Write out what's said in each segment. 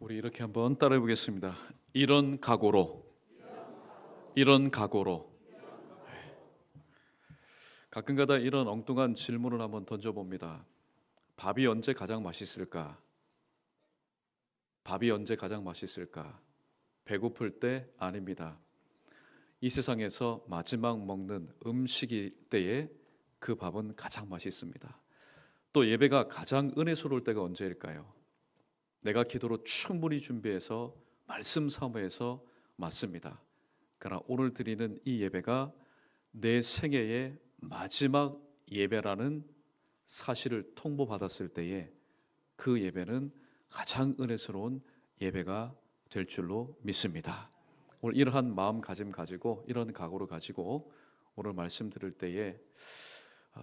우리 이렇게 한번 따라해 보겠습니다. 이런 각오로, 이런 각오로. 가끔가다 이런 엉뚱한 질문을 한번 던져봅니다. 밥이 언제 가장 맛있을까? 밥이 언제 가장 맛있을까? 배고플 때? 아닙니다. 이 세상에서 마지막 먹는 음식일 때에 그 밥은 가장 맛있습니다. 또 예배가 가장 은혜스러울 때가 언제일까요? 내가 기도로 충분히 준비해서 말씀 사모해서 맞습니다. 그러나 오늘 드리는 이 예배가 내 생애의 마지막 예배라는 사실을 통보받았을 때에 그 예배는 가장 은혜스러운 예배가 될 줄로 믿습니다. 오늘 이러한 마음가짐 가지고 이런 각오를 가지고 오늘 말씀 들을 때에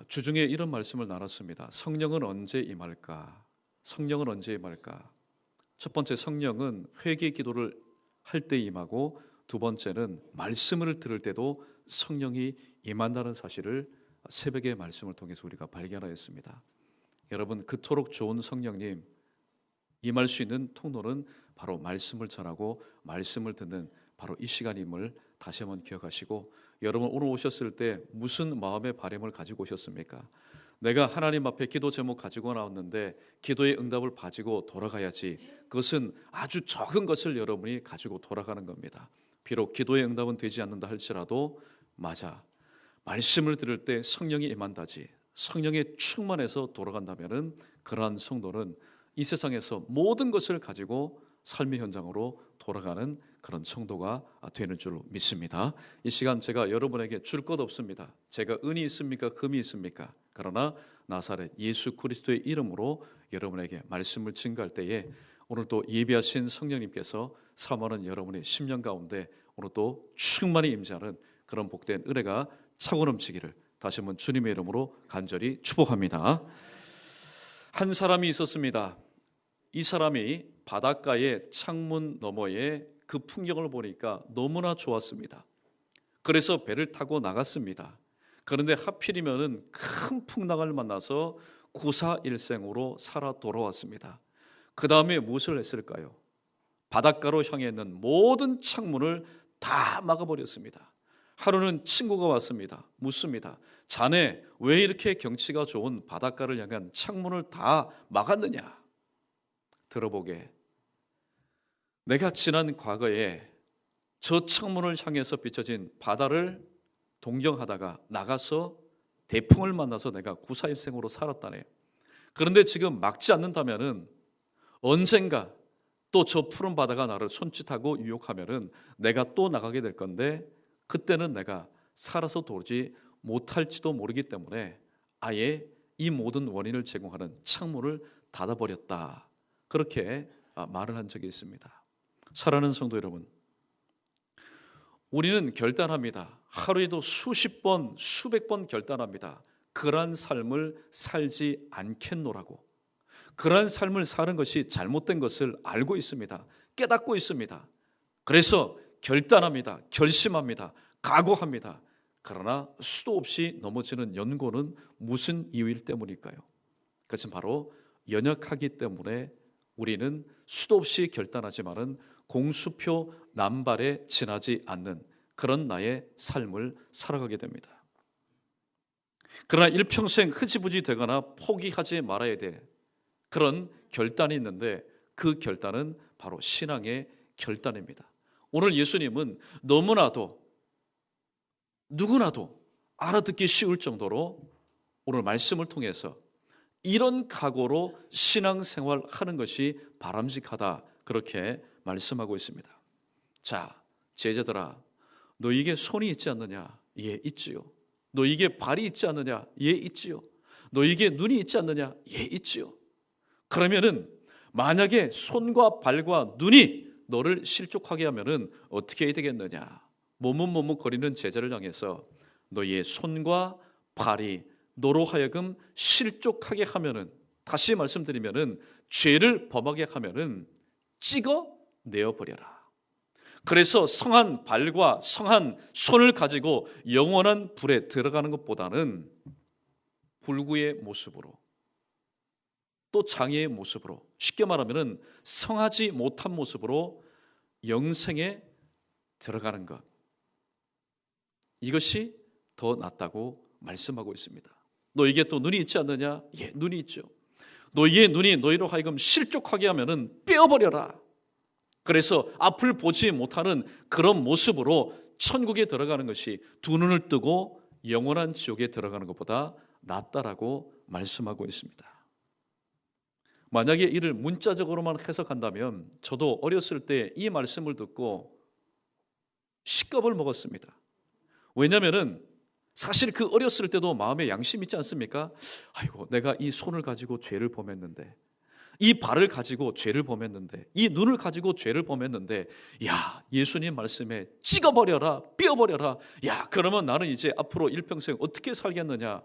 주중에 이런 말씀을 나눴습니다. 성령은 언제 임할까? 성령은 언제 임할까? 첫 번째, 성령은 회개 기도를 할 때 임하고, 두 번째는 말씀을 들을 때도 성령이 임한다는 사실을 새벽의 말씀을 통해서 우리가 발견하였습니다. 여러분, 그토록 좋은 성령님 임할 수 있는 통로는 바로 말씀을 전하고 말씀을 듣는 바로 이 시간임을 다시 한번 기억하시고, 여러분 오늘 오셨을 때 무슨 마음의 바람을 가지고 오셨습니까? 내가 하나님 앞에 기도 제목 가지고 나왔는데 기도의 응답을 가지고 돌아가야지. 그것은 아주 적은 것을 여러분이 가지고 돌아가는 겁니다. 비록 기도의 응답은 되지 않는다 할지라도, 맞아, 말씀을 들을 때 성령이 임한다지, 성령에 충만해서 돌아간다면은 그러한 성도는 이 세상에서 모든 것을 가지고 삶의 현장으로 돌아가는 그런 성도가 되는 줄로 믿습니다. 이 시간 제가 여러분에게 줄 것 없습니다. 제가 은이 있습니까? 금이 있습니까? 그러나 나사렛 예수 그리스도의 이름으로 여러분에게 말씀을 증거할 때에 오늘 또 예비하신 성령님께서 사모하는 여러분의 심령 가운데 오늘 또 충만히 임재하는 그런 복된 은혜가 차고 넘치기를 다시 한번 주님의 이름으로 간절히 축복합니다. 한 사람이 있었습니다. 이 사람이 바닷가의 창문 너머에 그 풍경을 보니까 너무나 좋았습니다. 그래서 배를 타고 나갔습니다. 그런데 하필이면은 큰 풍랑을 만나서 구사일생으로 살아 돌아왔습니다. 그 다음에 무엇을 했을까요? 바닷가로 향해 있는 모든 창문을 다 막아버렸습니다. 하루는 친구가 왔습니다. 묻습니다. 자네 왜 이렇게 경치가 좋은 바닷가를 향한 창문을 다 막았느냐? 들어보게, 내가 지난 과거에 저 창문을 향해서 비춰진 바다를 동경하다가 나가서 대풍을 만나서 내가 구사일생으로 살았다네. 그런데 지금 막지 않는다면은 언젠가 또 저 푸른 바다가 나를 손짓하고 유혹하면은 내가 또 나가게 될 건데, 그때는 내가 살아서 돌지 못할지도 모르기 때문에 아예 이 모든 원인을 제공하는 창문을 닫아버렸다. 그렇게 말을 한 적이 있습니다. 사랑하는 성도 여러분, 우리는 결단합니다. 하루에도 수십 번, 수백 번 결단합니다. 그러한 삶을 살지 않겠노라고. 그러한 삶을 사는 것이 잘못된 것을 알고 있습니다. 깨닫고 있습니다. 그래서 결단합니다. 결심합니다. 각오합니다. 그러나 수도 없이 넘어지는 연고는 무슨 이유일 때문일까요? 그것은 바로 연약하기 때문에 우리는 수도 없이 결단하지만은 공수표 남발에 지나지 않는 그런 나의 삶을 살아가게 됩니다. 그러나 일평생 흐지부지 되거나 포기하지 말아야 될 그런 결단이 있는데, 그 결단은 바로 신앙의 결단입니다. 오늘 예수님은 너무나도 누구나도 알아듣기 쉬울 정도로 오늘 말씀을 통해서 이런 각오로 신앙생활 하는 것이 바람직하다, 그렇게 말씀하고 있습니다. 자, 제자들아, 너에게 손이 있지 않느냐? 예, 있지요. 너에게 발이 있지 않느냐? 예, 있지요. 너에게 눈이 있지 않느냐? 예, 있지요. 그러면은 만약에 손과 발과 눈이 너를 실족하게 하면은 어떻게 해야 되겠느냐? 머뭇머뭇거리는 제자를 향해서 너의 손과 발이 너로 하여금 실족하게 하면은, 다시 말씀드리면은 죄를 범하게 하면은 찍어 내어버려라. 그래서 성한 발과 성한 손을 가지고 영원한 불에 들어가는 것보다는 불구의 모습으로 또 장애의 모습으로, 쉽게 말하면 성하지 못한 모습으로 영생에 들어가는 것, 이것이 더 낫다고 말씀하고 있습니다. 너에게 또 눈이 있지 않느냐? 예, 눈이 있죠. 너희의 눈이 너희로 하여금 실족하게 하면은 빼어버려라. 그래서 앞을 보지 못하는 그런 모습으로 천국에 들어가는 것이 두 눈을 뜨고 영원한 지옥에 들어가는 것보다 낫다라고 말씀하고 있습니다. 만약에 이를 문자적으로만 해석한다면 저도 어렸을 때 이 말씀을 듣고 식겁을 먹었습니다. 왜냐하면 사실 그 어렸을 때도 마음에 양심 있지 않습니까? 아이고, 내가 이 손을 가지고 죄를 범했는데, 이 발을 가지고 죄를 범했는데, 이 눈을 가지고 죄를 범했는데, 야, 예수님 말씀에 찍어버려라, 삐어버려라. 야, 그러면 나는 이제 앞으로 일평생 어떻게 살겠느냐?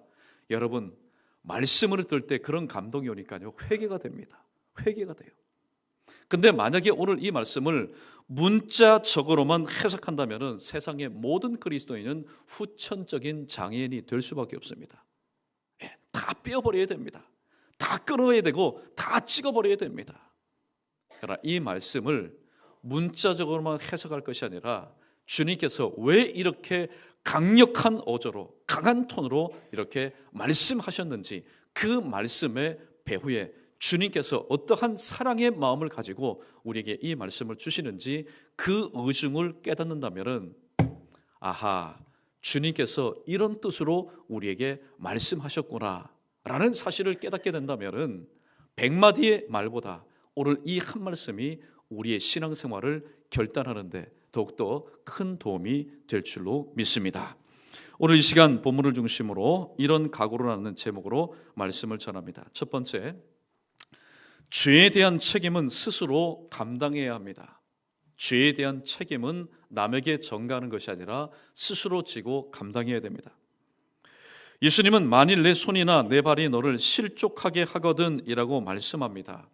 여러분, 말씀을 들 때 그런 감동이 오니까요, 회개가 됩니다. 회개가 돼요. 근데 만약에 오늘 이 말씀을 문자적으로만 해석한다면 세상의 모든 그리스도인은 후천적인 장애인이 될 수밖에 없습니다. 다 빼어버려야 됩니다. 다 끊어야 되고 다 찍어버려야 됩니다. 그러나 이 말씀을 문자적으로만 해석할 것이 아니라 주님께서 왜 이렇게 강력한 어조로, 강한 톤으로 이렇게 말씀하셨는지, 그 말씀의 배후에 주님께서 어떠한 사랑의 마음을 가지고 우리에게 이 말씀을 주시는지 그 의중을 깨닫는다면, 아하, 주님께서 이런 뜻으로 우리에게 말씀하셨구나 라는 사실을 깨닫게 된다면 100마디의 말보다 오늘 이 한 말씀이 우리의 신앙생활을 결단하는데 더욱더 큰 도움이 될 줄로 믿습니다. 오늘 이 시간 본문을 중심으로 이런 각오로라는 제목으로 말씀을 전합니다. 첫 번째, 죄에 대한 책임은 스스로 감당해야 합니다. 죄에 대한 책임은 남에게 전가하는 것이 아니라 스스로 지고 감당해야 됩니다. 예수님은 만일 내 손이나 내 발이 너를 실족하게 하거든 이라고 말씀합니다.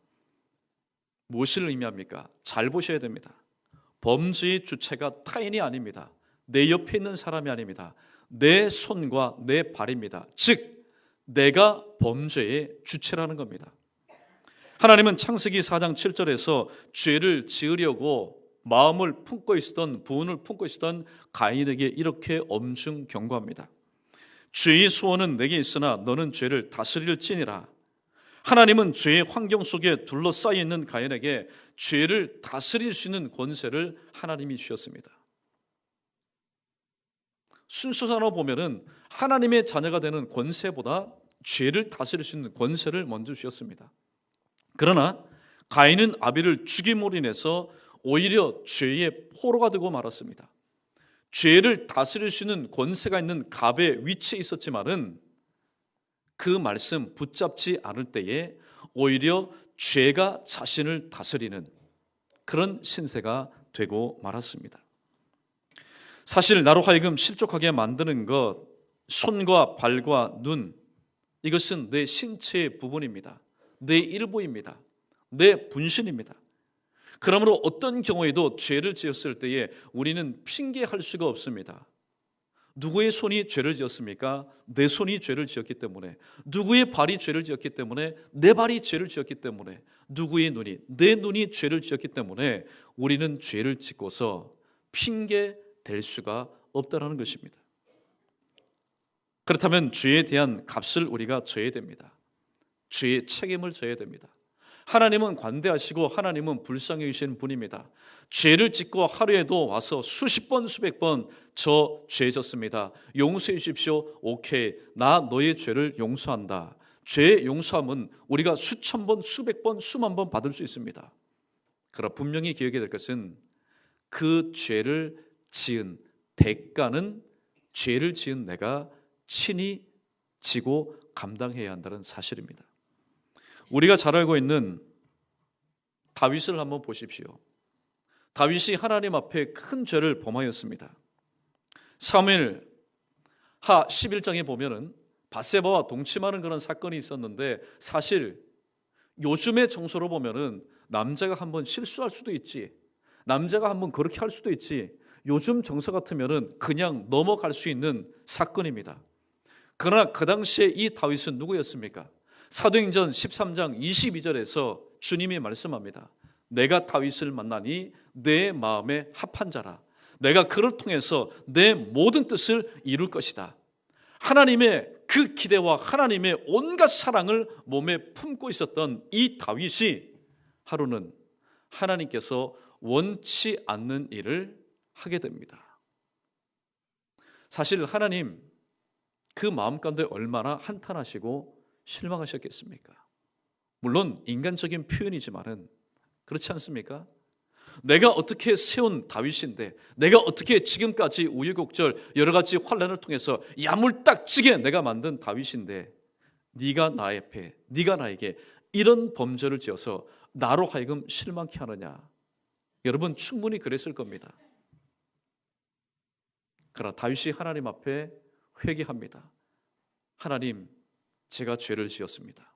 무엇을 의미합니까? 잘 보셔야 됩니다. 범죄의 주체가 타인이 아닙니다. 내 옆에 있는 사람이 아닙니다. 내 손과 내 발입니다. 즉 내가 범죄의 주체라는 겁니다. 하나님은 창세기 4장 7절에서 죄를 지으려고 마음을 품고 있었던, 부은을 품고 있었던 가인에게 이렇게 엄중 경고합니다. 죄의 소원은 내게 있으나 너는 죄를 다스릴지니라. 하나님은 죄의 환경 속에 둘러싸여 있는 가인에게 죄를 다스릴 수 있는 권세를 하나님이 주셨습니다. 순서상으로 보면은 하나님의 자녀가 되는 권세보다 죄를 다스릴 수 있는 권세를 먼저 주셨습니다. 그러나 가인은 아벨을 죽임으로 인해서 오히려 죄의 포로가 되고 말았습니다. 죄를 다스릴 수 있는 권세가 있는 갑의 위치에 있었지만은 그 말씀 붙잡지 않을 때에 오히려 죄가 자신을 다스리는 그런 신세가 되고 말았습니다. 사실 나로 하여금 실족하게 만드는 것, 손과 발과 눈, 이것은 내 신체의 부분입니다. 내 일부입니다. 내 분신입니다. 그러므로 어떤 경우에도 죄를 지었을 때에 우리는 핑계할 수가 없습니다. 누구의 손이 죄를 지었습니까? 내 손이 죄를 지었기 때문에. 누구의 발이 죄를 지었기 때문에. 내 발이 죄를 지었기 때문에. 누구의 눈이, 내 눈이 죄를 지었기 때문에 우리는 죄를 짓고서 핑계 댈 수가 없다는 것입니다. 그렇다면 죄에 대한 값을 우리가 져야 됩니다. 죄의 책임을 져야 됩니다. 하나님은 관대하시고 하나님은 불쌍히 여기시는 분입니다. 죄를 짓고 하루에도 와서 수십 번 수백 번 저 죄 졌습니다. 용서해 주십시오. 오케이, 나 너의 죄를 용서한다. 죄 용서함은 우리가 수천 번 수백 번 수만 번 받을 수 있습니다. 그러나 분명히 기억해야 될 것은 그 죄를 지은 대가는 죄를 지은 내가 친히 지고 감당해야 한다는 사실입니다. 우리가 잘 알고 있는 다윗을 한번 보십시오. 다윗이 하나님 앞에 큰 죄를 범하였습니다. 사무엘 하 11장에 보면은 밧세바와 동침하는 그런 사건이 있었는데, 사실 요즘의 정서로 보면은 남자가 한번 실수할 수도 있지, 남자가 한번 그렇게 할 수도 있지, 요즘 정서 같으면은 그냥 넘어갈 수 있는 사건입니다. 그러나 그 당시에 이 다윗은 누구였습니까? 사도행전 13장 22절에서 주님이 말씀합니다. 내가 다윗을 만나니 내 마음에 합한 자라. 내가 그를 통해서 내 모든 뜻을 이룰 것이다. 하나님의 그 기대와 하나님의 온갖 사랑을 몸에 품고 있었던 이 다윗이 하루는 하나님께서 원치 않는 일을 하게 됩니다. 사실 하나님 그 마음 가운데 얼마나 한탄하시고 실망하셨겠습니까? 물론 인간적인 표현이지만은 그렇지 않습니까? 내가 어떻게 세운 다윗인데, 내가 어떻게 지금까지 우여곡절 여러 가지 환난을 통해서 야물딱지게 내가 만든 다윗인데 네가 나에게 이런 범죄를 지어서 나로 하여금 실망케 하느냐. 여러분 충분히 그랬을 겁니다. 그러나 다윗이 하나님 앞에 회개합니다. 하나님, 제가 죄를 지었습니다.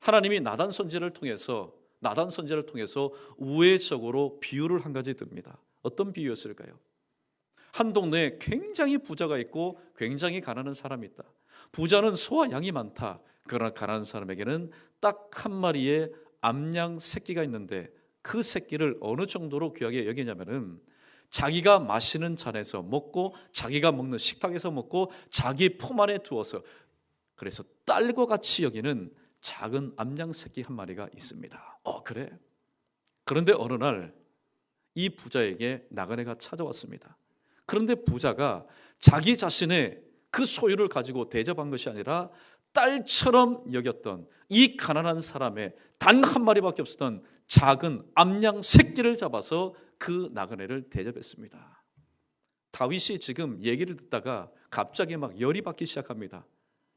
하나님이 나단 선지자를 통해서 우회적으로 비유를 한 가지 듭니다. 어떤 비유였을까요? 한 동네에 굉장히 부자가 있고 굉장히 가난한 사람이 있다. 부자는 소와 양이 많다. 그러나 가난한 사람에게는 딱 한 마리의 암양 새끼가 있는데 그 새끼를 어느 정도로 귀하게 여기냐면은 자기가 마시는 잔에서 먹고 자기가 먹는 식탁에서 먹고 자기 품 안에 두어서, 그래서 딸과 같이 여기는 작은 암양 새끼 한 마리가 있습니다. 그래? 그런데 어느 날 이 부자에게 나그네가 찾아왔습니다. 그런데 부자가 자기 자신의 그 소유를 가지고 대접한 것이 아니라 딸처럼 여겼던 이 가난한 사람의 단 한 마리밖에 없었던 작은 암양 새끼를 잡아서 그 나그네를 대접했습니다. 다윗이 지금 얘기를 듣다가 갑자기 막 열이 받기 시작합니다.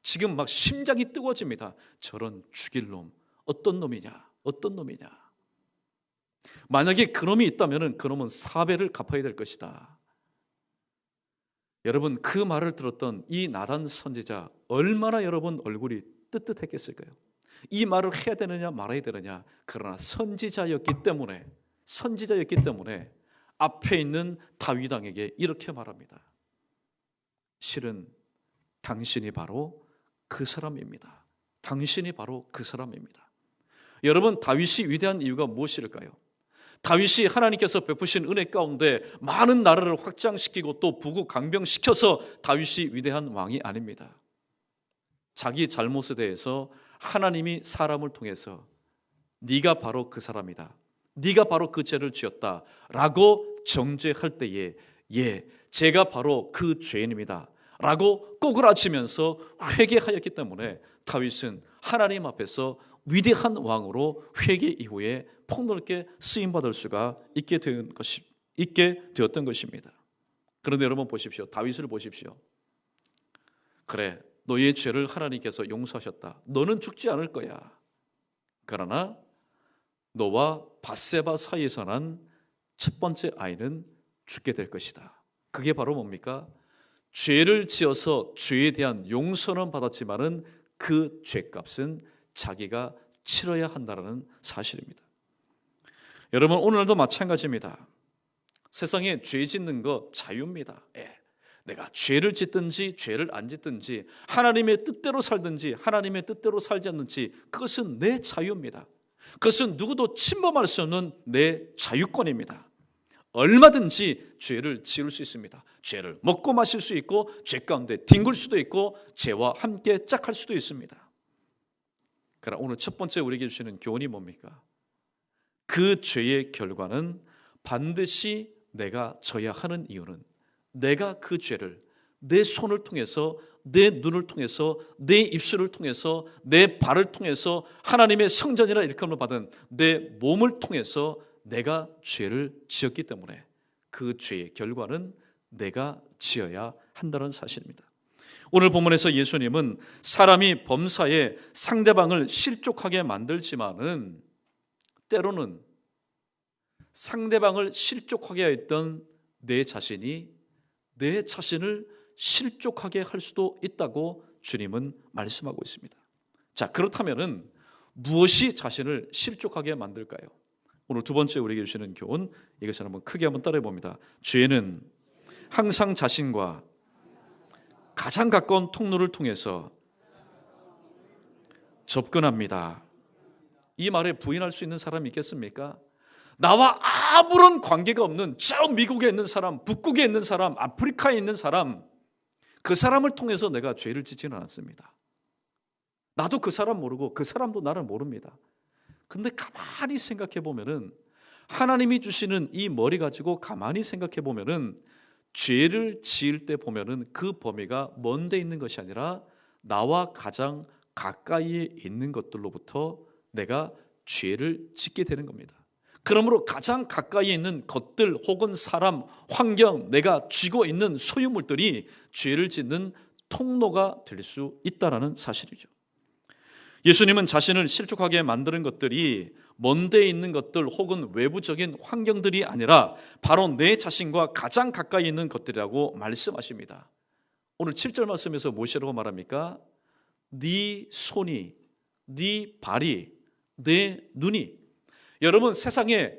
지금 막 심장이 뜨거워집니다. 저런 죽일 놈, 어떤 놈이냐? 만약에 그놈이 있다면 그놈은 4배를 갚아야 될 것이다. 여러분 그 말을 들었던 이 나단 선지자 얼마나 여러분 얼굴이 뜨뜻했겠을까요? 이 말을 해야 되느냐 말아야 되느냐. 그러나 선지자였기 때문에 앞에 있는 다윗 왕에게 이렇게 말합니다. 실은 당신이 바로 그 사람입니다. 여러분 다윗이 위대한 이유가 무엇일까요? 다윗이 하나님께서 베푸신 은혜 가운데 많은 나라를 확장시키고 또 부국 강병시켜서 다윗이 위대한 왕이 아닙니다. 자기 잘못에 대해서 하나님이 사람을 통해서 네가 바로 그 사람이다, 네가 바로 그 죄를 지었다 라고 정죄할 때에 제가 바로 그 죄인입니다 라고 꼬그라치면서 회개하였기 때문에 다윗은 하나님 앞에서 위대한 왕으로 회개 이후에 폭넓게 쓰임받을 수가 있게 되었던 것입니다. 그런데 여러분 보십시오. 다윗을 보십시오. 그래, 너의 죄를 하나님께서 용서하셨다. 너는 죽지 않을 거야. 그러나 너와 밧세바 사이에서 난 첫 번째 아이는 죽게 될 것이다. 그게 바로 뭡니까? 죄를 지어서 죄에 대한 용서는 받았지만은 그 죄값은 자기가 치러야 한다는 사실입니다. 여러분 오늘도 마찬가지입니다. 세상에 죄 짓는 거 자유입니다. 내가 죄를 짓든지 죄를 안 짓든지 하나님의 뜻대로 살든지 하나님의 뜻대로 살지 않는지 그것은 내 자유입니다. 그것은 누구도 침범할 수 없는 내 자유권입니다. 얼마든지 죄를 지을 수 있습니다. 죄를 먹고 마실 수 있고 죄 가운데 뒹굴 수도 있고 죄와 함께 짝할 수도 있습니다. 그러나 오늘 첫 번째 우리에게 주시는 교훈이 뭡니까? 그 죄의 결과는 반드시 내가 져야 하는 이유는 내가 그 죄를 내 손을 통해서 내 눈을 통해서 내 입술을 통해서 내 발을 통해서 하나님의 성전이라 일컬음을 받은 내 몸을 통해서 내가 죄를 지었기 때문에 그 죄의 결과는 내가 지어야 한다는 사실입니다. 오늘 본문에서 예수님은 사람이 범사에 상대방을 실족하게 만들지만은 때로는 상대방을 실족하게 했던 내 자신을 실족하게 할 수도 있다고 주님은 말씀하고 있습니다. 자, 그렇다면은 무엇이 자신을 실족하게 만들까요? 오늘 두 번째 우리에게 주시는 교훈, 이것을 한번 크게 한번 따라해 봅니다. 죄는 항상 자신과 가장 가까운 통로를 통해서 접근합니다. 이 말에 부인할 수 있는 사람이 있겠습니까? 나와 아무런 관계가 없는 저 미국에 있는 사람, 북극에 있는 사람, 아프리카에 있는 사람, 그 사람을 통해서 내가 죄를 짓지는 않았습니다. 나도 그 사람 모르고 그 사람도 나를 모릅니다. 근데 가만히 생각해 보면은 하나님이 주시는 이 머리 가지고 가만히 생각해 보면은 죄를 지을 때 보면은 그 범위가 먼 데 있는 것이 아니라 나와 가장 가까이에 있는 것들로부터 내가 죄를 짓게 되는 겁니다. 그러므로 가장 가까이에 있는 것들 혹은 사람, 환경, 내가 쥐고 있는 소유물들이 죄를 짓는 통로가 될 수 있다는 사실이죠. 예수님은 자신을 실족하게 만드는 것들이 먼 데에 있는 것들 혹은 외부적인 환경들이 아니라 바로 내 자신과 가장 가까이 있는 것들이라고 말씀하십니다. 오늘 7절 말씀에서 무엇이라고 말합니까? 네 손이, 네 발이, 내 눈이. 여러분, 세상에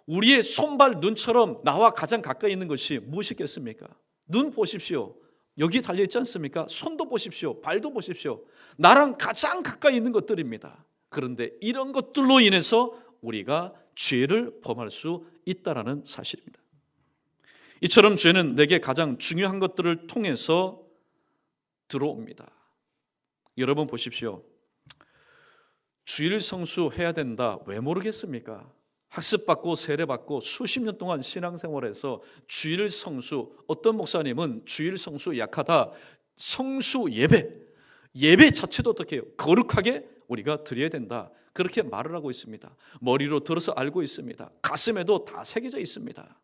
우리의 손발 눈처럼 나와 가장 가까이 있는 것이 무엇이겠습니까? 눈 보십시오. 여기 달려있지 않습니까? 손도 보십시오. 발도 보십시오. 나랑 가장 가까이 있는 것들입니다. 그런데 이런 것들로 인해서 우리가 죄를 범할 수 있다는 사실입니다. 이처럼 죄는 내게 가장 중요한 것들을 통해서 들어옵니다. 여러분 보십시오. 주일 성수해야 된다. 왜 모르겠습니까? 학습받고 세례받고 수십 년 동안 신앙생활에서 주일 성수, 어떤 목사님은 주일 성수 약하다, 성수 예배 자체도 어떻게 해요? 거룩하게 우리가 드려야 된다, 그렇게 말을 하고 있습니다. 머리로 들어서 알고 있습니다. 가슴에도 다 새겨져 있습니다.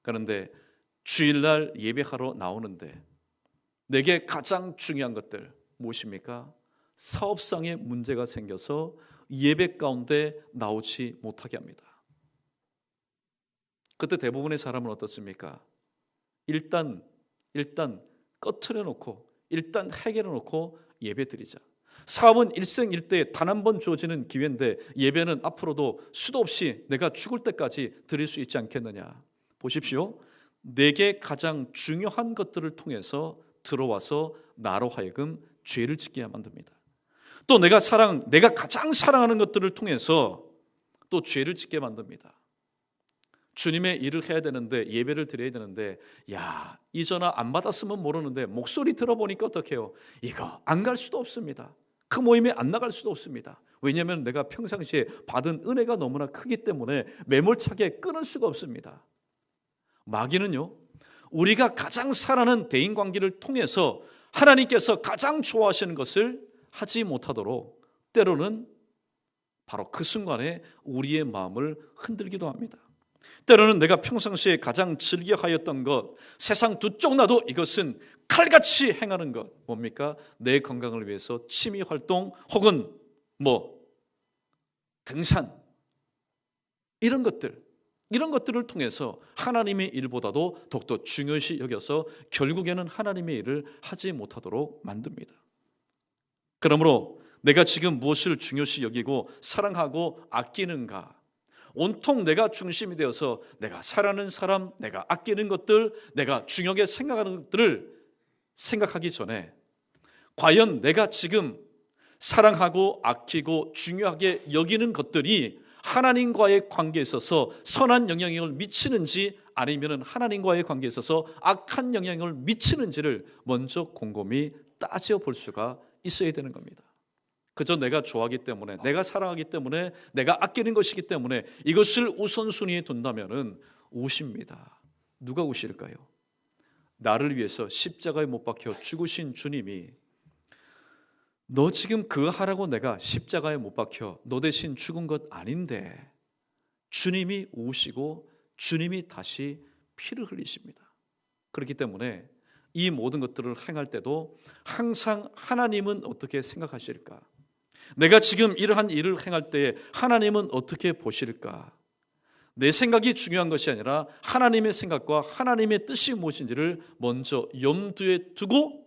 그런데 주일날 예배하러 나오는데 내게 가장 중요한 것들 무엇입니까? 사업상의 문제가 생겨서 예배 가운데 나오지 못하게 합니다. 그때 대부분의 사람은 어떻습니까? 일단 꺼트려 놓고 일단 해결해 놓고 예배 드리자. 사업은 일생일대에 단 한 번 주어지는 기회인데 예배는 앞으로도 수도 없이 내가 죽을 때까지 드릴 수 있지 않겠느냐. 보십시오. 내게 가장 중요한 것들을 통해서 들어와서 나로 하여금 죄를 짓게 만듭니다. 또 내가 가장 사랑하는 것들을 통해서 또 죄를 짓게 만듭니다. 주님의 일을 해야 되는데, 예배를 드려야 되는데, 이 전화 안 받았으면 모르는데 목소리 들어보니까 어떡해요? 이거 안 갈 수도 없습니다. 그 모임에 안 나갈 수도 없습니다. 왜냐하면 내가 평상시에 받은 은혜가 너무나 크기 때문에 매몰차게 끊을 수가 없습니다. 마귀는요, 우리가 가장 사랑하는 대인관계를 통해서 하나님께서 가장 좋아하시는 것을 하지 못하도록 때로는 바로 그 순간에 우리의 마음을 흔들기도 합니다. 때로는 내가 평상시에 가장 즐겨하였던 것, 세상 두 쪽 나도 이것은 칼같이 행하는 것, 뭡니까? 내 건강을 위해서 취미활동 혹은 등산, 이런 것들을 통해서 하나님의 일보다도 더욱더 중요시 여겨서 결국에는 하나님의 일을 하지 못하도록 만듭니다. 그러므로 내가 지금 무엇을 중요시 여기고 사랑하고 아끼는가, 온통 내가 중심이 되어서 내가 사랑하는 사람, 내가 아끼는 것들, 내가 중요하게 생각하는 것들을 생각하기 전에 과연 내가 지금 사랑하고 아끼고 중요하게 여기는 것들이 하나님과의 관계에 있어서 선한 영향력을 미치는지 아니면 하나님과의 관계에 있어서 악한 영향력을 미치는지를 먼저 곰곰이 따져볼 수가 있어야 되는 겁니다. 그저 내가 좋아하기 때문에, 내가 사랑하기 때문에, 내가 아끼는 것이기 때문에 이것을 우선순위에 둔다면은 우십니다. 누가 우실까요? 나를 위해서 십자가에 못 박혀 죽으신 주님이 너 지금 그거 하라고 내가 십자가에 못 박혀 너 대신 죽은 것 아닌데, 주님이 우시고 주님이 다시 피를 흘리십니다. 그렇기 때문에 이 모든 것들을 행할 때도 항상 하나님은 어떻게 생각하실까? 내가 지금 이러한 일을 행할 때에 하나님은 어떻게 보실까? 내 생각이 중요한 것이 아니라 하나님의 생각과 하나님의 뜻이 무엇인지를 먼저 염두에 두고,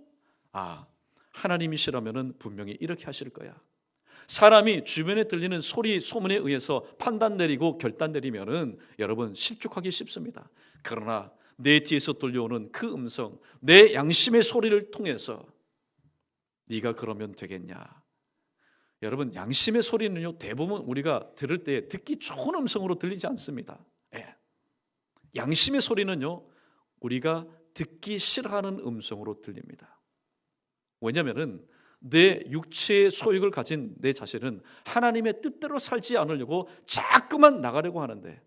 하나님이시라면 분명히 이렇게 하실 거야. 사람이 주변에 들리는 소리, 소문에 의해서 판단 내리고 결단 내리면은 여러분 실족하기 쉽습니다. 그러나 내 뒤에서 들려오는 그 음성, 내 양심의 소리를 통해서 네가 그러면 되겠냐? 여러분, 양심의 소리는요, 대부분 우리가 들을 때 듣기 좋은 음성으로 들리지 않습니다. 예. 양심의 소리는요, 우리가 듣기 싫어하는 음성으로 들립니다. 왜냐하면 내 육체의 소욕을 가진 내 자신은 하나님의 뜻대로 살지 않으려고 자꾸만 나가려고 하는데,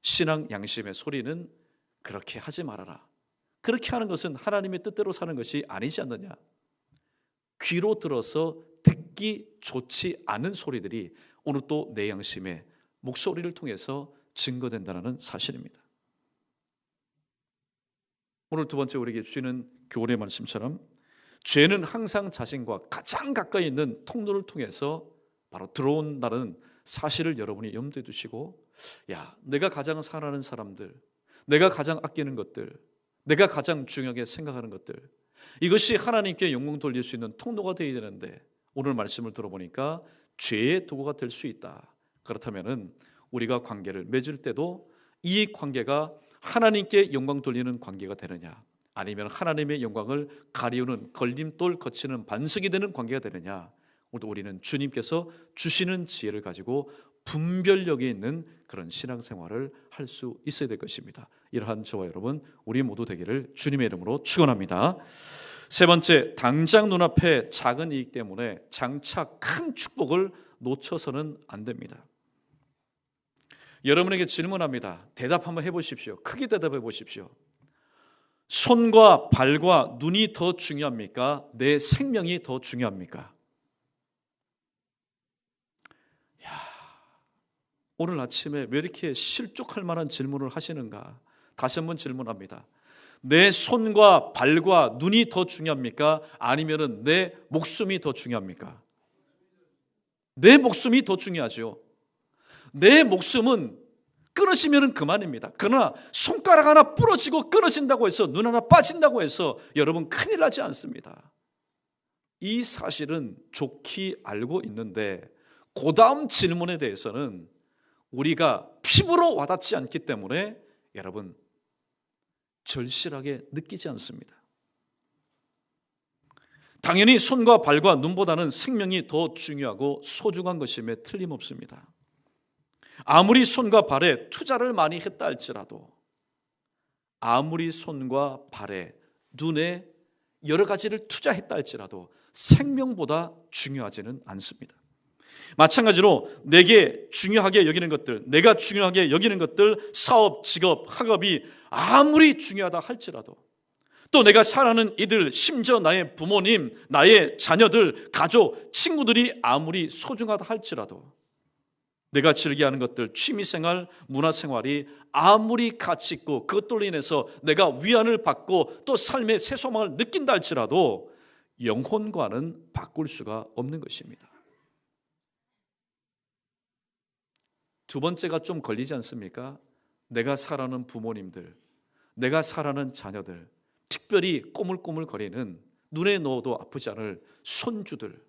신앙 양심의 소리는 그렇게 하지 말아라. 그렇게 하는 것은 하나님의 뜻대로 사는 것이 아니지 않느냐. 귀로 들어서 듣기 좋지 않은 소리들이 오늘 또 내 양심의 목소리를 통해서 증거된다는 사실입니다. 오늘 두 번째 우리에게 주시는 교훈의 말씀처럼 죄는 항상 자신과 가장 가까이 있는 통로를 통해서 바로 들어온다는 사실을 여러분이 염두에 두시고, 내가 가장 사랑하는 사람들, 내가 가장 아끼는 것들, 내가 가장 중요하게 생각하는 것들, 이것이 하나님께 영광 돌릴 수 있는 통로가 되어야 되는데, 오늘 말씀을 들어보니까 죄의 도구가 될 수 있다. 그렇다면 우리가 관계를 맺을 때도 이 관계가 하나님께 영광 돌리는 관계가 되느냐, 아니면 하나님의 영광을 가리우는 걸림돌 거치는 반석이 되는 관계가 되느냐, 오늘 우리는 주님께서 주시는 지혜를 가지고 분별력이 있는 그런 신앙생활을 할 수 있어야 될 것입니다. 이러한 저와 여러분 우리 모두 되기를 주님의 이름으로 축원합니다. 세 번째, 당장 눈앞에 작은 이익 때문에 장차 큰 축복을 놓쳐서는 안 됩니다. 여러분에게 질문합니다. 대답 한번 해보십시오. 크게 대답해 보십시오. 손과 발과 눈이 더 중요합니까? 내 생명이 더 중요합니까? 오늘 아침에 왜 이렇게 실족할 만한 질문을 하시는가? 다시 한번 질문합니다. 내 손과 발과 눈이 더 중요합니까? 아니면 내 목숨이 더 중요합니까? 내 목숨이 더 중요하죠. 내 목숨은 끊어지면 그만입니다. 그러나 손가락 하나 부러지고 끊어진다고 해서 눈 하나 빠진다고 해서 여러분 큰일 나지 않습니다. 이 사실은 좋게 알고 있는데 그 다음 질문에 대해서는 우리가 피부로 와닿지 않기 때문에 여러분 절실하게 느끼지 않습니다. 당연히 손과 발과 눈보다는 생명이 더 중요하고 소중한 것임에 틀림없습니다. 아무리 손과 발에 투자를 많이 했다 할지라도, 아무리 손과 발에 눈에 여러 가지를 투자했다 할지라도 생명보다 중요하지는 않습니다. 마찬가지로 내게 중요하게 여기는 것들, 내가 중요하게 여기는 것들, 사업, 직업, 학업이 아무리 중요하다 할지라도, 또 내가 사랑하는 이들, 심지어 나의 부모님, 나의 자녀들, 가족, 친구들이 아무리 소중하다 할지라도, 내가 즐겨하는 것들, 취미생활, 문화생활이 아무리 가치 있고 그것들로 인해서 내가 위안을 받고 또 삶의 새 소망을 느낀다 할지라도 영혼과는 바꿀 수가 없는 것입니다. 두 번째가 좀 걸리지 않습니까? 내가 사랑하는 부모님들, 내가 사랑하는 자녀들, 특별히 꼬물꼬물 거리는 눈에 넣어도 아프지 않을 손주들.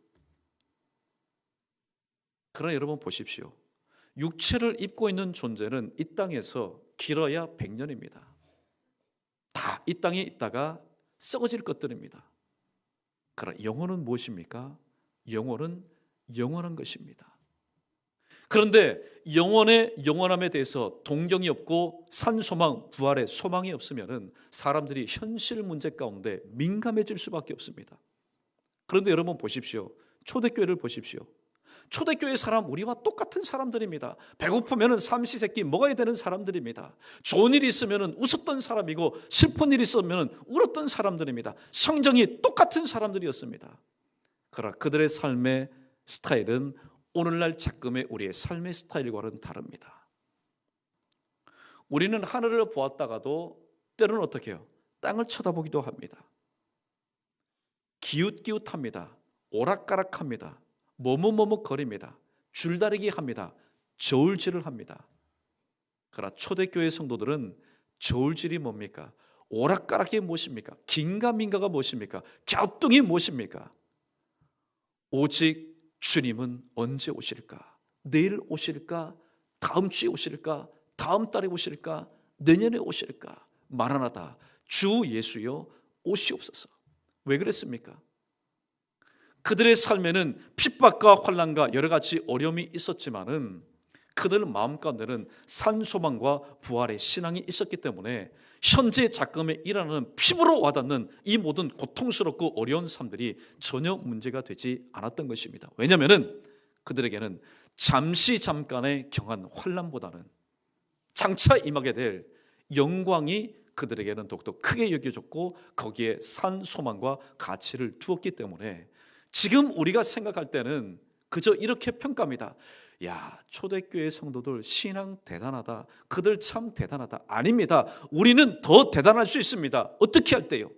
그러나 여러분 보십시오. 육체를 입고 있는 존재는 이 땅에서 길어야 100년입니다. 다 이 땅에 있다가 썩어질 것들입니다. 그러나 영혼은 무엇입니까? 영혼은 영원한 것입니다. 그런데 영혼의 영원함에 대해서 동경이 없고 산소망, 부활의 소망이 없으면 사람들이 현실 문제 가운데 민감해질 수밖에 없습니다. 그런데 여러분 보십시오. 초대교회를 보십시오. 초대교회 사람 우리와 똑같은 사람들입니다. 배고프면 삼시세끼 먹어야 되는 사람들입니다. 좋은 일이 있으면 웃었던 사람이고 슬픈 일이 있으면 울었던 사람들입니다. 성정이 똑같은 사람들이었습니다. 그러나 그들의 삶의 스타일은 오늘날 작금의 우리의 삶의 스타일과는 다릅니다. 우리는 하늘을 보았다가도 때로는 어떻게 해요? 땅을 쳐다보기도 합니다. 기웃기웃합니다. 오락가락합니다. 머뭇머뭇거립니다. 줄다리기 합니다. 저울질을 합니다. 그러나 초대교회 성도들은 저울질이 뭡니까? 오락가락이 무엇입니까? 긴가민가가 무엇입니까? 갸우뚱이 무엇입니까? 오직 주님은 언제 오실까? 내일 오실까? 다음 주에 오실까? 다음 달에 오실까? 내년에 오실까? 마라나다, 주 예수여 오시옵소서. 왜 그랬습니까? 그들의 삶에는 핍박과 환난과 여러 가지 어려움이 있었지만은 그들 마음 가운데는 산소망과 부활의 신앙이 있었기 때문에 현재 작금에 일어나는 피부로 와닿는 이 모든 고통스럽고 어려운 삶들이 전혀 문제가 되지 않았던 것입니다. 왜냐하면 그들에게는 잠깐의 경한 환난보다는 장차 임하게 될 영광이 그들에게는 더욱더 크게 여겨졌고 거기에 산 소망과 가치를 두었기 때문에 지금 우리가 생각할 때는 그저 이렇게 평가합니다. 야, 초대교회 성도들 신앙 대단하다. 그들 참 대단하다. 아닙니다. 우리는 더 대단할 수 있습니다. 어떻게 할 때요?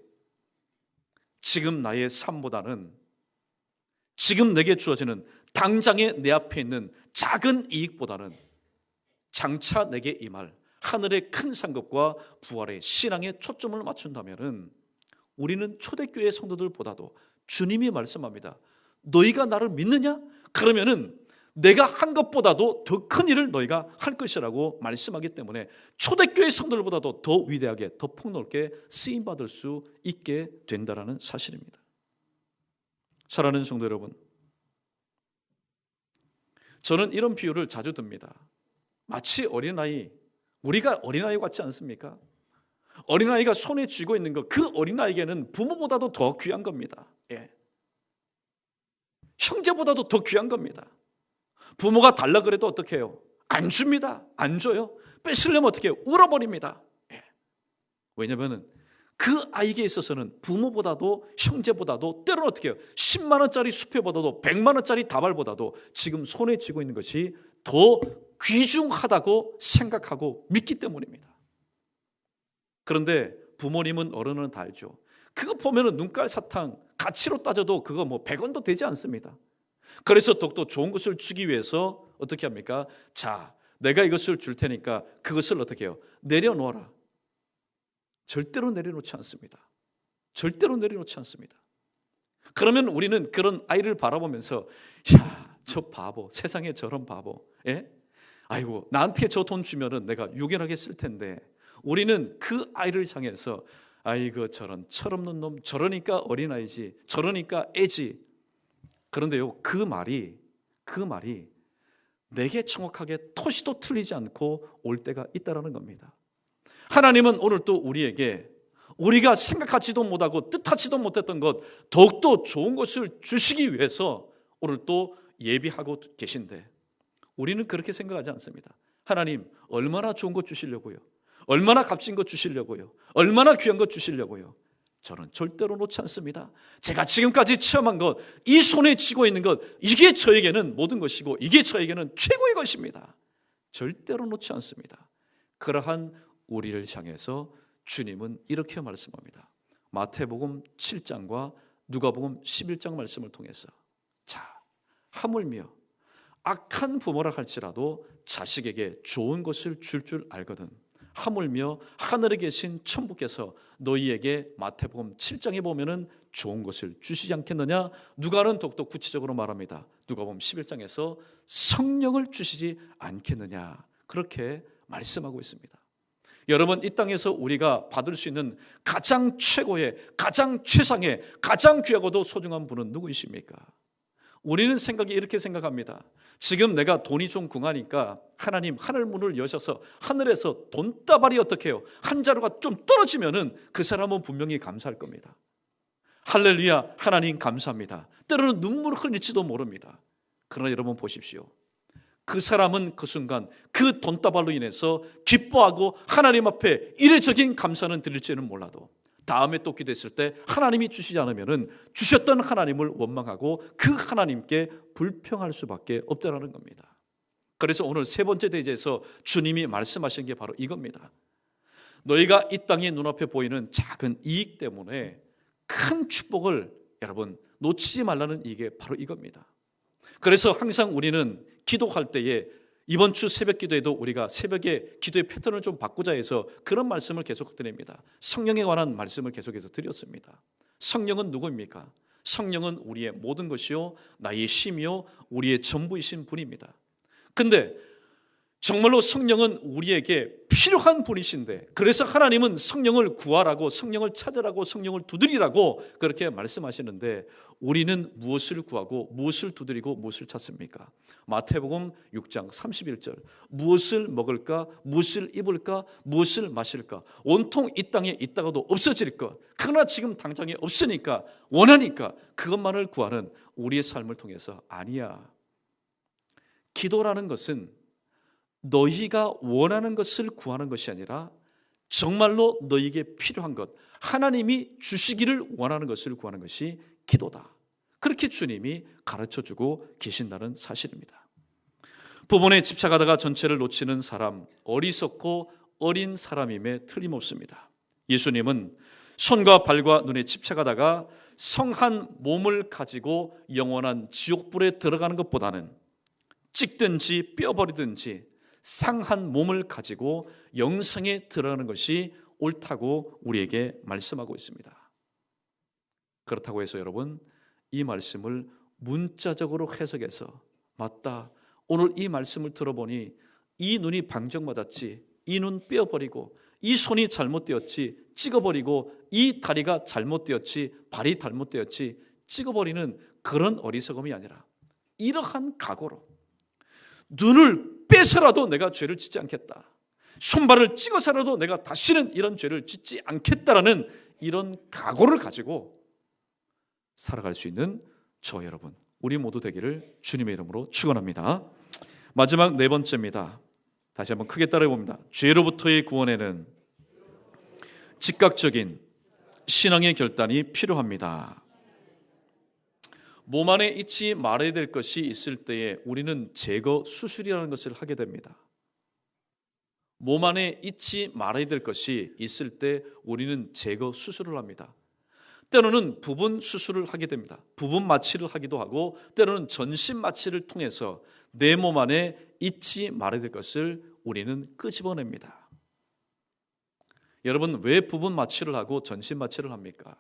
지금 나의 삶보다는 지금 내게 주어지는 당장에 내 앞에 있는 작은 이익보다는 장차 내게 임할 하늘의 큰 상급과 부활의 신앙에 초점을 맞춘다면 우리는 초대교회 성도들보다도 주님이 말씀합니다. 너희가 나를 믿느냐? 그러면은 내가 한 것보다도 더 큰 일을 너희가 할 것이라고 말씀하기 때문에 초대교회 성도들보다도 더 위대하게, 더 폭넓게 쓰임받을 수 있게 된다는 사실입니다. 사랑하는 성도 여러분, 저는 이런 비유를 자주 듭니다. 마치 어린아이, 우리가 어린아이 같지 않습니까? 어린아이가 손에 쥐고 있는 것, 그 어린아이에게는 부모보다도 더 귀한 겁니다. 예. 형제보다도 더 귀한 겁니다. 부모가 달라 그래도 어떻게 해요? 안 줍니다. 안 줘요. 뺏으려면 어떻게 해요? 울어버립니다. 예. 왜냐하면 그 아이에게 있어서는 부모보다도 형제보다도 때로는 어떻게 해요? 10만 원짜리 수표보다도 100만 원짜리 다발보다도 지금 손에 쥐고 있는 것이 더 귀중하다고 생각하고 믿기 때문입니다. 그런데 부모님은 어른은 다 알죠. 그거 보면은 눈깔 사탕 가치로 따져도 그거 뭐 100원도 되지 않습니다. 그래서 더욱더 좋은 것을 주기 위해서 어떻게 합니까? 자, 내가 이것을 줄 테니까 그것을 어떻게 해요? 내려놓아라. 절대로 내려놓지 않습니다. 절대로 내려놓지 않습니다. 그러면 우리는 그런 아이를 바라보면서 야, 저 바보, 세상에 저런 바보. 예? 아이고, 나한테 저 돈 주면은 내가 유견하게 쓸 텐데 우리는 그 아이를 향해서 아이고 저런 철없는 놈, 저러니까 어린아이지, 저러니까 애지. 그런데요, 그 말이 내게 정확하게 토시도 틀리지 않고 올 때가 있다는 겁니다. 하나님은 오늘 또 우리에게 우리가 생각하지도 못하고 뜻하지도 못했던 것 더욱더 좋은 것을 주시기 위해서 오늘 또 예비하고 계신데 우리는 그렇게 생각하지 않습니다. 하나님 얼마나 좋은 것 주시려고요? 얼마나 값진 것 주시려고요? 얼마나 귀한 것 주시려고요? 저는 절대로 놓지 않습니다. 제가 지금까지 체험한 것, 이 손에 쥐고 있는 것, 이게 저에게는 모든 것이고 이게 저에게는 최고의 것입니다. 절대로 놓지 않습니다. 그러한 우리를 향해서 주님은 이렇게 말씀합니다. 마태복음 7장과 누가복음 11장 말씀을 통해서 자, 하물며 악한 부모라 할지라도 자식에게 좋은 것을 줄 알거든 하물며 하늘에 계신 천부께서 너희에게 마태복음 7장에 보면은 좋은 것을 주시지 않겠느냐? 누가는 더욱더 구체적으로 말합니다. 누가복음 11장에서 성령을 주시지 않겠느냐? 그렇게 말씀하고 있습니다. 여러분, 이 땅에서 우리가 받을 수 있는 가장 최고의, 가장 최상의, 가장 귀하고도 소중한 분은 누구이십니까? 우리는 이렇게 생각합니다. 지금 내가 돈이 좀 궁하니까 하나님 하늘 문을 여셔서 하늘에서 돈다발이 어떻게 해요? 한 자루가 좀 떨어지면은 그 사람은 분명히 감사할 겁니다. 할렐루야, 하나님 감사합니다. 때로는 눈물을 흘릴지도 모릅니다. 그러나 여러분 보십시오. 그 사람은 그 순간 그 돈다발로 인해서 기뻐하고 하나님 앞에 이례적인 감사는 드릴지는 몰라도 다음에 또 기도했을 때 하나님이 주시지 않으면 주셨던 하나님을 원망하고 그 하나님께 불평할 수밖에 없다는 겁니다. 그래서 오늘 세 번째 대제에서 주님이 말씀하신 게 바로 이겁니다. 너희가 이 땅의 눈앞에 보이는 작은 이익 때문에 큰 축복을 여러분 놓치지 말라는 이게 바로 이겁니다. 그래서 항상 우리는 기도할 때에 이번 주 새벽 기도에도 우리가 새벽에 기도의 패턴을 좀 바꾸자 해서 그런 말씀을 계속 드립니다. 성령에 관한 말씀을 계속해서 드렸습니다. 성령은 누구입니까? 성령은 우리의 모든 것이요 나의 힘이요 우리의 전부이신 분입니다. 근데 정말로 성령은 우리에게 필요한 분이신데, 그래서 하나님은 성령을 구하라고, 성령을 찾으라고, 성령을 두드리라고 그렇게 말씀하시는데, 우리는 무엇을 구하고 무엇을 두드리고 무엇을 찾습니까? 마태복음 6장 31절, 무엇을 먹을까, 무엇을 입을까, 무엇을 마실까, 온통 이 땅에 있다가도 없어질 것, 그러나 지금 당장에 없으니까, 원하니까 그것만을 구하는 우리의 삶을 통해서 아니야. 기도라는 것은 너희가 원하는 것을 구하는 것이 아니라 정말로 너희에게 필요한 것, 하나님이 주시기를 원하는 것을 구하는 것이 기도다. 그렇게 주님이 가르쳐주고 계신다는 사실입니다. 부분에 집착하다가 전체를 놓치는 사람, 어리석고 어린 사람임에 틀림없습니다. 예수님은 손과 발과 눈에 집착하다가 성한 몸을 가지고 영원한 지옥불에 들어가는 것보다는 찍든지 뼈버리든지 상한 몸을 가지고 영생에 들어가는 것이 옳다고 우리에게 말씀하고 있습니다. 그렇다고 해서 여러분, 이 말씀을 문자적으로 해석해서 맞다, 오늘 이 말씀을 들어보니 이 눈이 방정맞았지, 이 눈 뼈버리고, 이 손이 잘못되었지 찍어버리고, 이 다리가 잘못되었지 발이 잘못되었지 찍어버리는 그런 어리석음이 아니라 이러한 각오로 눈을 빼서라도 내가 죄를 짓지 않겠다, 손발을 찍어서라도 내가 다시는 이런 죄를 짓지 않겠다라는 이런 각오를 가지고 살아갈 수 있는 저 여러분, 우리 모두 되기를 주님의 이름으로 축원합니다. 마지막 네 번째입니다. 다시 한번 크게 따라해 봅니다. 죄로부터의 구원에는 즉각적인 신앙의 결단이 필요합니다. 몸 안에 잊지 말아야 될 것이 있을 때에 우리는 제거 수술이라는 것을 하게 됩니다. 몸 안에 잊지 말아야 될 것이 있을 때 우리는 제거 수술을 합니다. 때로는 부분 수술을 하게 됩니다. 부분 마취를 하기도 하고, 때로는 전신 마취를 통해서 내 몸 안에 잊지 말아야 될 것을 우리는 끄집어냅니다. 여러분, 왜 부분 마취를 하고 전신 마취를 합니까?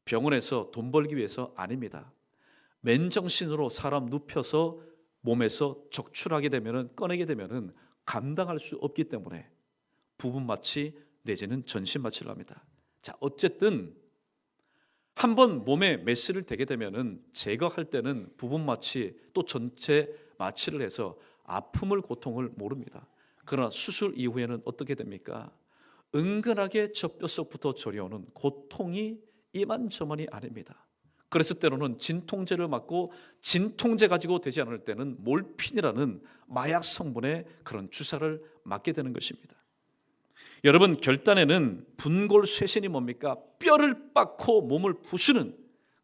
병원에서 돈 벌기 위해서 아닙니다. 맨정신으로 사람 눕혀서 몸에서 적출하게 되면은, 꺼내게 되면은 감당할 수 없기 때문에 부분 마취 내지는 전신 마취를 합니다. 자, 어쨌든 한번 몸에 메스를 대게 되면은 제거할 때는 부분 마취 또 전체 마취를 해서 아픔을, 고통을 모릅니다. 그러나 수술 이후에는 어떻게 됩니까? 은근하게 저 뼛속부터 저려오는 고통이 이만저만이 아닙니다. 그래서 때로는 진통제를 맞고, 진통제 가지고 되지 않을 때는 몰핀이라는 마약 성분의 그런 주사를 맞게 되는 것입니다. 여러분, 결단에는 분골쇄신이 뭡니까? 뼈를 빻고 몸을 부수는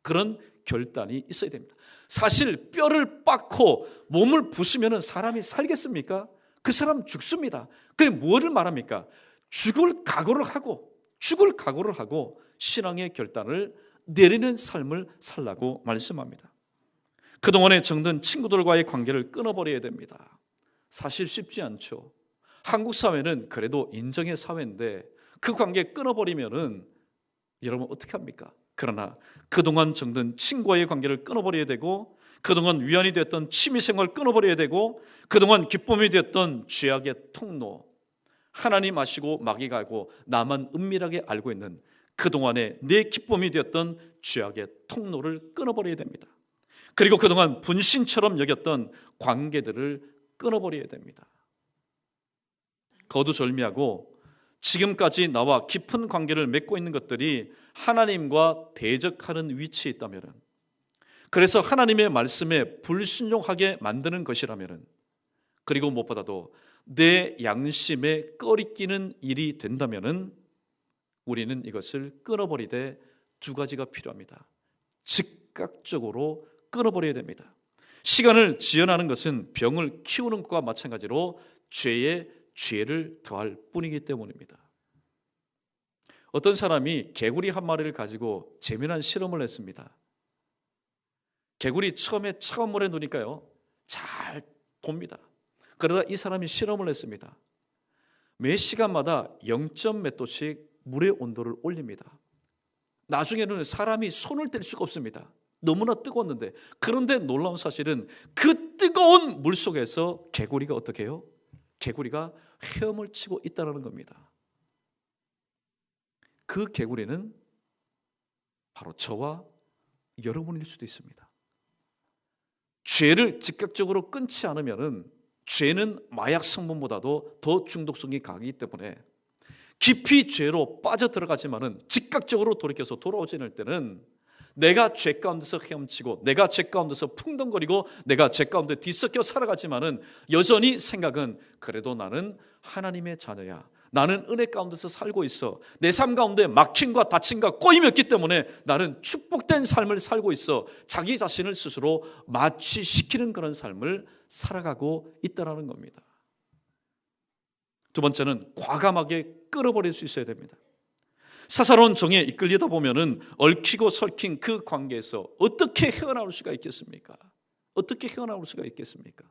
그런 결단이 있어야 됩니다. 사실 뼈를 빻고 몸을 부수면 사람이 살겠습니까? 그 사람 죽습니다. 그래, 무엇을 말합니까? 죽을 각오를 하고 신앙의 결단을 내리는 삶을 살라고 말씀합니다. 그동안에 정든 친구들과의 관계를 끊어버려야 됩니다. 사실 쉽지 않죠. 한국 사회는 그래도 인정의 사회인데 그 관계 끊어버리면은 여러분 어떻게 합니까? 그러나 그동안 정든 친구와의 관계를 끊어버려야 되고, 그동안 위안이 되었던 취미생활을 끊어버려야 되고, 그동안 기쁨이 되었던 죄악의 통로, 하나님 아시고 마귀가 알고 나만 은밀하게 알고 있는 그동안의 내 기쁨이 되었던 죄악의 통로를 끊어버려야 됩니다. 그리고 그동안 분신처럼 여겼던 관계들을 끊어버려야 됩니다. 거두절미하고 지금까지 나와 깊은 관계를 맺고 있는 것들이 하나님과 대적하는 위치에 있다면, 그래서 하나님의 말씀에 불순종하게 만드는 것이라면, 그리고 무엇보다도 내 양심에 꺼리끼는 일이 된다면 우리는 이것을 끊어버리되 두 가지가 필요합니다. 즉각적으로 끊어버려야 됩니다. 시간을 지연하는 것은 병을 키우는 것과 마찬가지로 죄에 죄를 더할 뿐이기 때문입니다. 어떤 사람이 개구리 한 마리를 가지고 재미난 실험을 했습니다. 개구리 처음에 차가운 물에 넣으니까요 잘 돕니다. 그러다 이 사람이 실험을 했습니다. 매 시간마다 0몇 도씩 물의 온도를 올립니다. 나중에는 사람이 손을 댈 수가 없습니다. 너무나 뜨거웠는데. 그런데 놀라운 사실은 그 뜨거운 물 속에서 개구리가 어떻게 해요? 개구리가 헤엄을 치고 있다는 겁니다. 그 개구리는 바로 저와 여러분일 수도 있습니다. 죄를 즉각적으로 끊지 않으면 죄는 마약 성분보다도 더 중독성이 강하기 때문에 깊이 죄로 빠져들어가지만은 즉각적으로 돌이켜서 돌아오지 않을 때는 내가 죄 가운데서 헤엄치고 내가 죄 가운데서 풍덩거리고 내가 죄 가운데 뒤섞여 살아가지만은 여전히 생각은 그래도 나는 하나님의 자녀야. 나는 은혜 가운데서 살고 있어. 내 삶 가운데 막힘과 다침과 꼬임이 없기 때문에 나는 축복된 삶을 살고 있어. 자기 자신을 스스로 마취시키는 그런 삶을 살아가고 있다는 겁니다. 두 번째는 과감하게 끌어버릴 수 있어야 됩니다. 사사로운 정에 이끌리다 보면은 얽히고 설킨 그 관계에서 어떻게 헤어나올 수가 있겠습니까? 어떻게 헤어나올 수가 있겠습니까?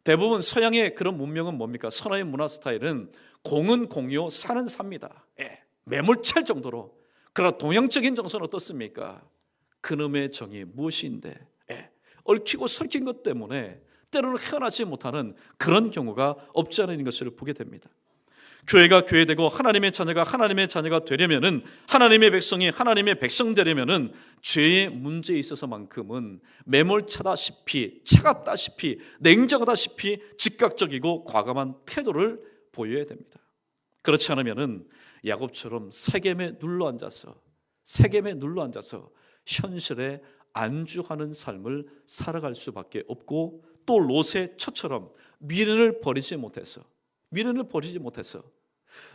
대부분 서양의 그런 문명은 뭡니까? 선화의 문화 스타일은 공은 공요, 사는 삽니다. 매몰찰 정도로. 그러나 동양적인 정서는 어떻습니까? 그놈의 정이 무엇인데? 얽히고 설킨 것 때문에 때로는 헤어나지 못하는 그런 경우가 없지 않은 것을 보게 됩니다. 교회가 교회되고 하나님의 자녀가 되려면은, 하나님의 백성이 하나님의 백성 되려면은 죄의 문제에 있어서만큼은 매몰차다시피 차갑다시피 냉정하다시피 즉각적이고 과감한 태도를 보여야 됩니다. 그렇지 않으면은 야곱처럼 세겜에 눌러 앉아서 현실에 안주하는 삶을 살아갈 수밖에 없고, 또 롯의 처처럼 미련을 버리지 못해서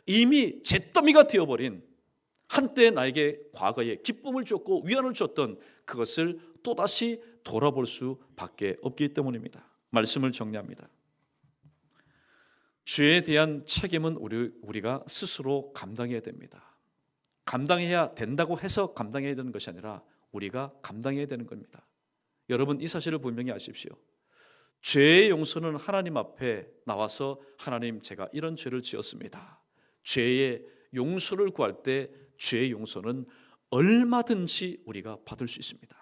이미 잿더미가 되어버린, 한때 나에게 과거에 기쁨을 줬고 위안을 줬던 그것을 또다시 돌아볼 수밖에 없기 때문입니다. 말씀을 정리합니다. 죄에 대한 책임은 우리가 스스로 감당해야 됩니다. 감당해야 된다고 해서 감당해야 되는 것이 아니라 우리가 감당해야 되는 겁니다. 여러분, 이 사실을 분명히 아십시오. 죄의 용서는 하나님 앞에 나와서 하나님, 제가 이런 죄를 지었습니다. 죄의 용서를 구할 때 죄의 용서는 얼마든지 우리가 받을 수 있습니다.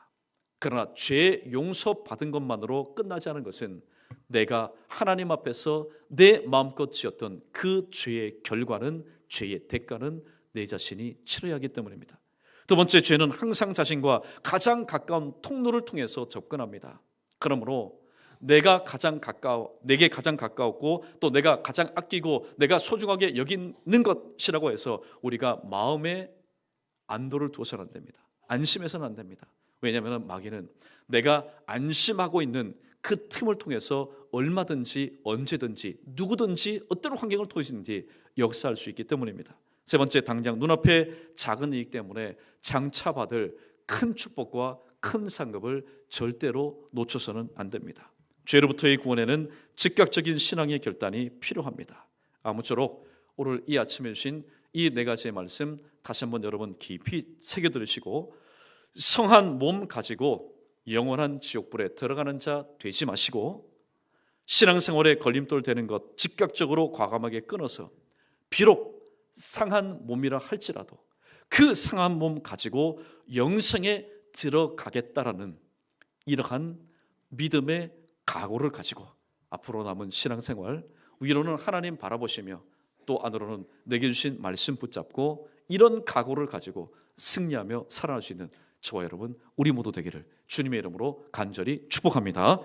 그러나 죄 용서 받은 것만으로 끝나지 않은 것은 내가 하나님 앞에서 내 마음껏 지었던 그 죄의 결과는, 죄의 대가는 내 자신이 치러야 하기 때문입니다. 두 번째, 죄는 항상 자신과 가장 가까운 통로를 통해서 접근합니다. 그러므로 내게 가장 가까웠고 또 내가 가장 아끼고 내가 소중하게 여기는 것이라고 해서 우리가 마음에 안도를 두어서는 안 됩니다. 안심해서는 안 됩니다. 왜냐하면 마귀는 내가 안심하고 있는 그 틈을 통해서 얼마든지 언제든지 누구든지 어떤 환경을 통해서든지 역사할 수 있기 때문입니다. 세 번째, 당장 눈앞에 작은 이익 때문에 장차받을 큰 축복과 큰 상급을 절대로 놓쳐서는 안 됩니다. 죄로부터의 구원에는 즉각적인 신앙의 결단이 필요합니다. 아무쪼록 오늘 이 아침에 주신 이 네 가지의 말씀 다시 한번 여러분 깊이 새겨들으시고, 성한 몸 가지고 영원한 지옥불에 들어가는 자 되지 마시고, 신앙생활에 걸림돌 되는 것 즉각적으로 과감하게 끊어서, 비록 상한 몸이라 할지라도 그 상한 몸 가지고 영생에 들어가겠다라는 이러한 믿음의 각오를 가지고 앞으로 남은 신앙생활, 위로는 하나님 바라보시며 또 안으로는 내게 주신 말씀 붙잡고 이런 각오를 가지고 승리하며 살아갈 수 있는 저와 여러분 우리 모두 되기를 주님의 이름으로 간절히 축복합니다.